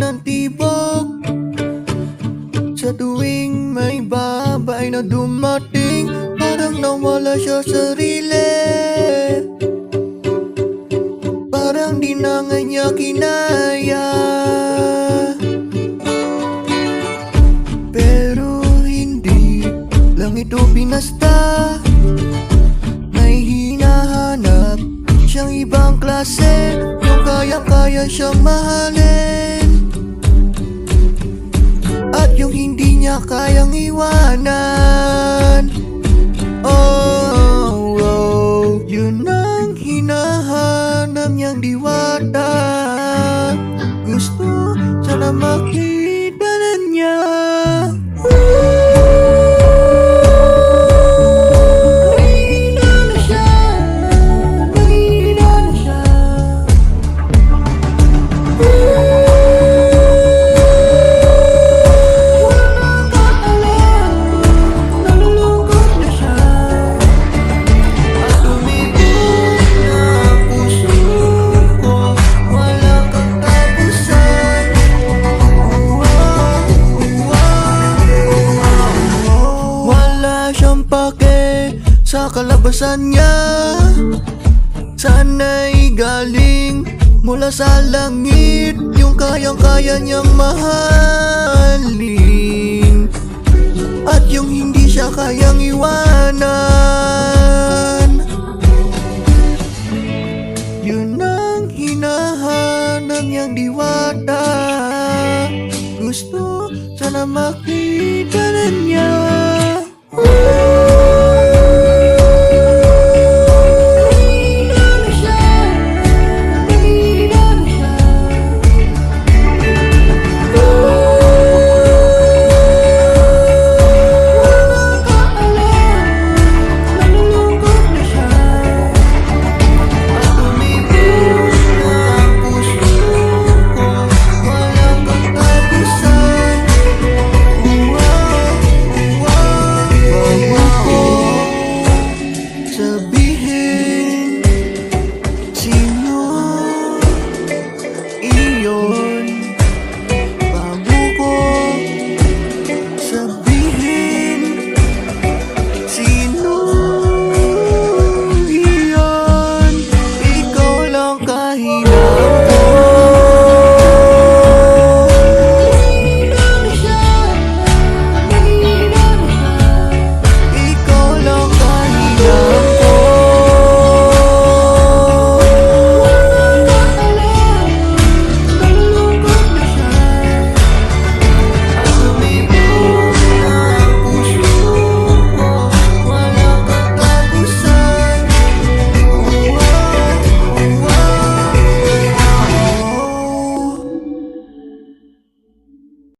ng tibok. Sa tuwing may babae na dumating, parang nawala siya sarili. Parang di na nga niya kinaya. Pero hindi lang ito pinasta. May hinahanap siyang ibang klase, yung kayang-kaya siyang mahalin at yung hindi niya kayang iwanan. Oh, oh, yun ang hinahanap niyang diwata. Gusto sana makita na niya. Sa kalabasan niya, sana'y galing mula sa langit, yung kayang-kaya niyang mahalin at yung hindi siya kayang iwanan. Yun ang hinahanap niyang diwata. Gusto sana makita na niya. Sabihin